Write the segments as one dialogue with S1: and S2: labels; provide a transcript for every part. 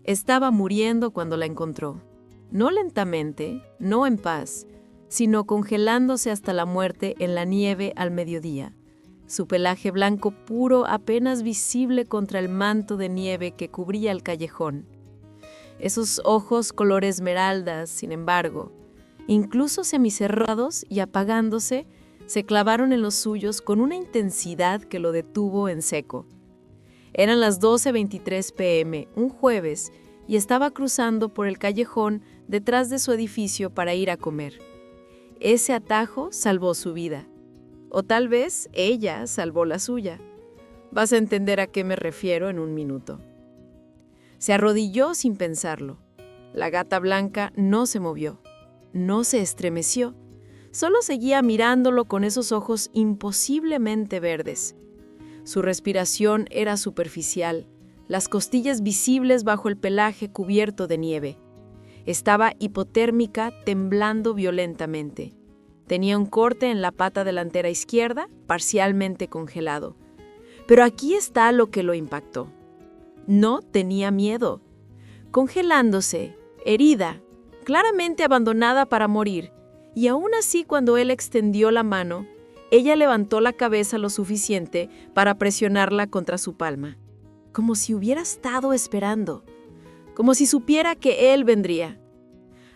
S1: Estaba muriendo cuando la encontró. No lentamente, no en paz, sino congelándose hasta la muerte en la nieve al mediodía. Su pelaje blanco puro apenas visible contra el manto de nieve que cubría el callejón. Esos ojos color esmeraldas, sin embargo, incluso semicerrados y apagándose, se clavaron en los suyos con una intensidad que lo detuvo en seco. Eran las 12:23 p.m., un jueves, y estaba cruzando por el callejón detrás de su edificio para ir a comer. Ese atajo salvó su vida. O tal vez ella salvó la suya. Vas a entender a qué me refiero en un minuto. Se arrodilló sin pensarlo. La gata blanca no se movió, no se estremeció. Solo seguía mirándolo con esos ojos imposiblemente verdes. Su respiración era superficial, las costillas visibles bajo el pelaje cubierto de nieve. Estaba hipotérmica, temblando violentamente. Tenía un corte en la pata delantera izquierda, parcialmente congelado. Pero aquí está lo que lo impactó. No tenía miedo. Congelándose, herida, claramente abandonada para morir, y aún así cuando él extendió la mano, ella levantó la cabeza lo suficiente para presionarla contra su palma, como si hubiera estado esperando, como si supiera que él vendría.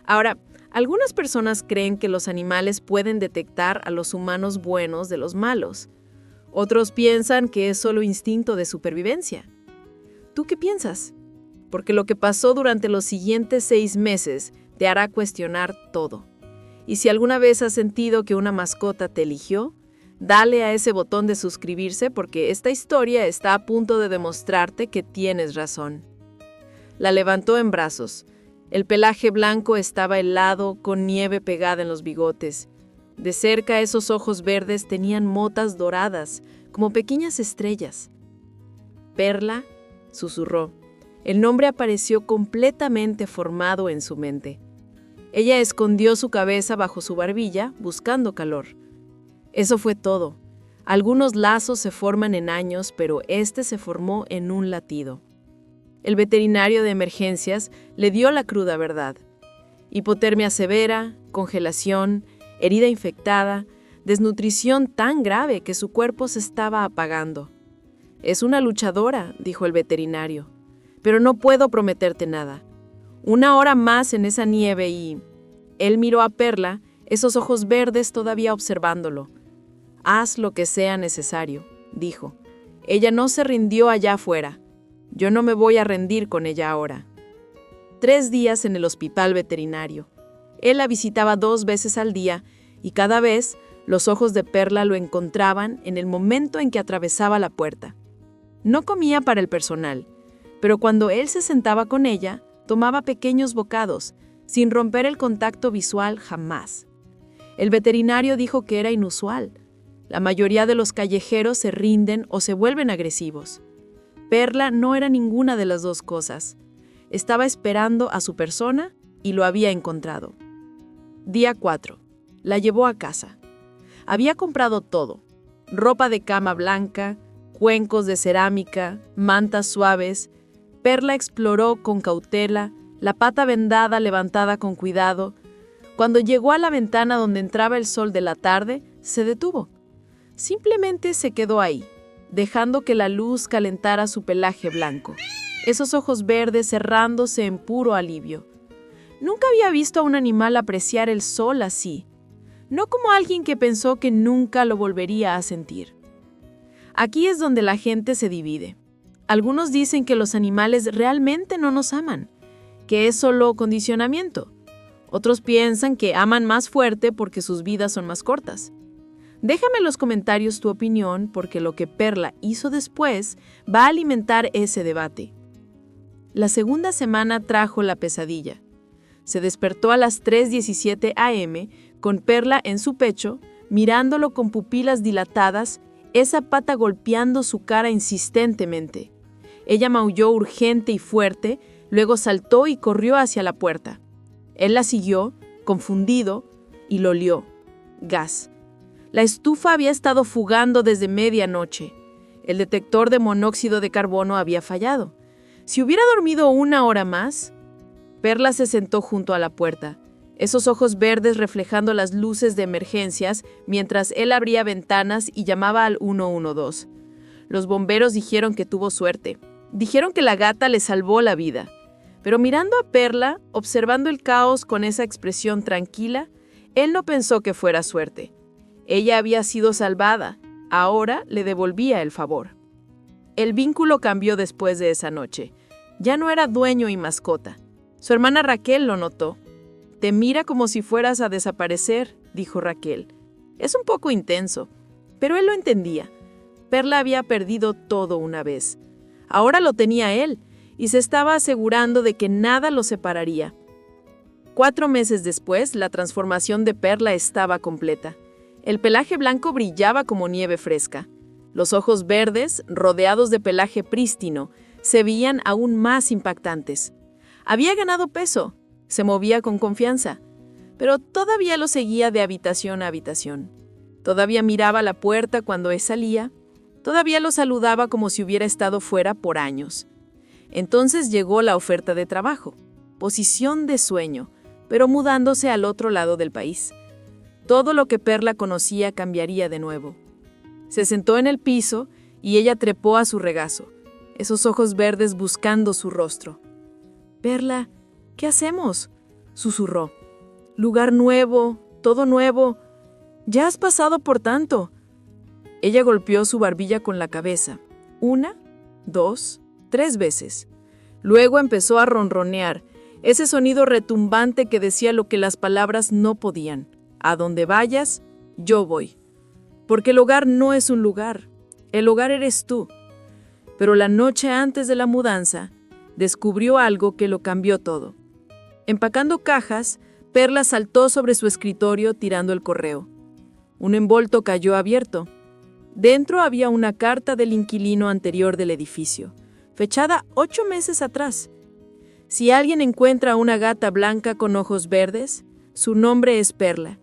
S1: Ahora, algunas personas creen que los animales pueden detectar a los humanos buenos de los malos. Otros piensan que es solo instinto de supervivencia. ¿Tú qué piensas? Porque lo que pasó durante los siguientes 6 meses te hará cuestionar todo. Y si alguna vez has sentido que una mascota te eligió, dale a ese botón de suscribirse porque esta historia está a punto de demostrarte que tienes razón. La levantó en brazos. El pelaje blanco estaba helado, con nieve pegada en los bigotes. De cerca esos ojos verdes tenían motas doradas, como pequeñas estrellas. Perla, susurró. El nombre apareció completamente formado en su mente. Ella escondió su cabeza bajo su barbilla, buscando calor. Eso fue todo. Algunos lazos se forman en años, pero este se formó en un latido. El veterinario de emergencias le dio la cruda verdad. Hipotermia severa, congelación, herida infectada, desnutrición tan grave que su cuerpo se estaba apagando. Es una luchadora, dijo el veterinario, pero no puedo prometerte nada. 1 hora más en esa nieve y... Él miró a Perla, esos ojos verdes todavía observándolo. Haz lo que sea necesario, dijo. Ella no se rindió allá afuera. Yo no me voy a rendir con ella ahora. 3 días en el hospital veterinario. Él la visitaba 2 veces al día y cada vez los ojos de Perla lo encontraban en el momento en que atravesaba la puerta. No comía para el personal, pero cuando él se sentaba con ella, tomaba pequeños bocados, sin romper el contacto visual jamás. El veterinario dijo que era inusual. La mayoría de los callejeros se rinden o se vuelven agresivos. Perla no era ninguna de las dos cosas. Estaba esperando a su persona y lo había encontrado. Día 4. La llevó a casa. Había comprado todo. Ropa de cama blanca, cuencos de cerámica, mantas suaves. Perla exploró con cautela, la pata vendada levantada con cuidado. Cuando llegó a la ventana donde entraba el sol de la tarde, se detuvo. Simplemente se quedó ahí, dejando que la luz calentara su pelaje blanco, esos ojos verdes cerrándose en puro alivio. Nunca había visto a un animal apreciar el sol así, no como alguien que pensó que nunca lo volvería a sentir. Aquí es donde la gente se divide. Algunos dicen que los animales realmente no nos aman, que es solo condicionamiento. Otros piensan que aman más fuerte porque sus vidas son más cortas. Déjame en los comentarios tu opinión porque lo que Perla hizo después va a alimentar ese debate. La segunda semana trajo la pesadilla. Se despertó a las 3:17 a.m. con Perla en su pecho, mirándolo con pupilas dilatadas, esa pata golpeando su cara insistentemente. Ella maulló urgente y fuerte, luego saltó y corrió hacia la puerta. Él la siguió, confundido, y lo olió. Gas. La estufa había estado fugando desde medianoche. El detector de monóxido de carbono había fallado. Si hubiera dormido 1 hora más. Perla se sentó junto a la puerta, esos ojos verdes reflejando las luces de emergencias mientras él abría ventanas y llamaba al 112. Los bomberos dijeron que tuvo suerte. Dijeron que la gata le salvó la vida. Pero mirando a Perla, observando el caos con esa expresión tranquila, él no pensó que fuera suerte. Ella había sido salvada. Ahora le devolvía el favor. El vínculo cambió después de esa noche. Ya no era dueño y mascota. Su hermana Raquel lo notó. «Te mira como si fueras a desaparecer», dijo Raquel. Es un poco intenso, pero él lo entendía. Perla había perdido todo una vez. Ahora lo tenía él, y se estaba asegurando de que nada lo separaría. 4 meses después, la transformación de Perla estaba completa. El pelaje blanco brillaba como nieve fresca. Los ojos verdes, rodeados de pelaje prístino, se veían aún más impactantes. Había ganado peso, se movía con confianza, pero todavía lo seguía de habitación a habitación. Todavía miraba la puerta cuando él salía, todavía lo saludaba como si hubiera estado fuera por años. Entonces llegó la oferta de trabajo, posición de sueño, pero mudándose al otro lado del país. Todo lo que Perla conocía cambiaría de nuevo. Se sentó en el piso y ella trepó a su regazo, esos ojos verdes buscando su rostro. «Perla, ¿qué hacemos?», susurró. «Lugar nuevo, todo nuevo. Ya has pasado por tanto». Ella golpeó su barbilla con la cabeza. 1, 2, 3 veces. Luego empezó a ronronear, ese sonido retumbante que decía lo que las palabras no podían. «A donde vayas, yo voy». Porque el hogar no es un lugar, el hogar eres tú. Pero la noche antes de la mudanza, descubrió algo que lo cambió todo. Empacando cajas, Perla saltó sobre su escritorio tirando el correo. Un envolto cayó abierto. Dentro había una carta del inquilino anterior del edificio, fechada 8 meses atrás. Si alguien encuentra una gata blanca con ojos verdes, su nombre es Perla.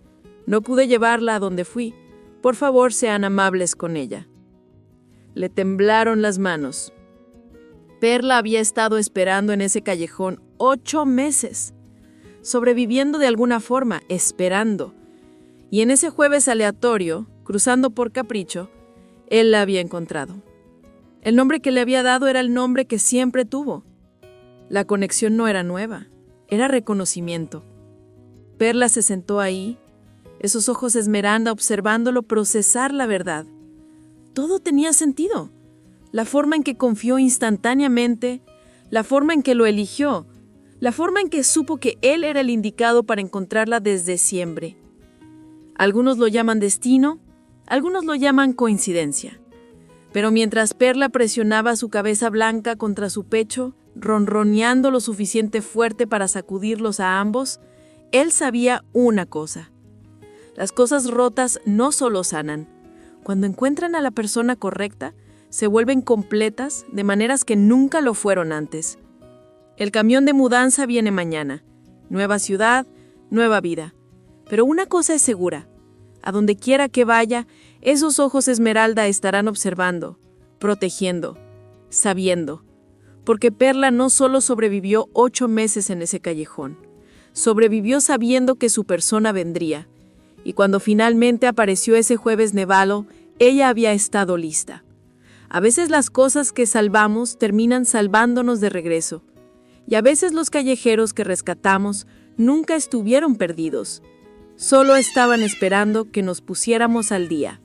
S1: No pude llevarla a donde fui. Por favor, sean amables con ella. Le temblaron las manos. Perla había estado esperando en ese callejón 8 meses, sobreviviendo de alguna forma, esperando. Y en ese jueves aleatorio, cruzando por capricho, él la había encontrado. El nombre que le había dado era el nombre que siempre tuvo. La conexión no era nueva, era reconocimiento. Perla se sentó ahí, esos ojos esmeralda observándolo procesar la verdad. Todo tenía sentido. La forma en que confió instantáneamente, la forma en que lo eligió, la forma en que supo que él era el indicado para encontrarla desde siempre. Algunos lo llaman destino, algunos lo llaman coincidencia. Pero mientras Perla presionaba su cabeza blanca contra su pecho, ronroneando lo suficiente fuerte para sacudirlos a ambos, él sabía una cosa. Las cosas rotas no solo sanan. Cuando encuentran a la persona correcta, se vuelven completas de maneras que nunca lo fueron antes. El camión de mudanza viene mañana. Nueva ciudad, nueva vida. Pero una cosa es segura. A donde quiera que vaya, esos ojos esmeralda estarán observando, protegiendo, sabiendo. Porque Perla no solo sobrevivió 8 meses en ese callejón. Sobrevivió sabiendo que su persona vendría. Y cuando finalmente apareció ese jueves nevado, ella había estado lista. A veces las cosas que salvamos terminan salvándonos de regreso. Y a veces los callejeros que rescatamos nunca estuvieron perdidos. Solo estaban esperando que nos pusiéramos al día.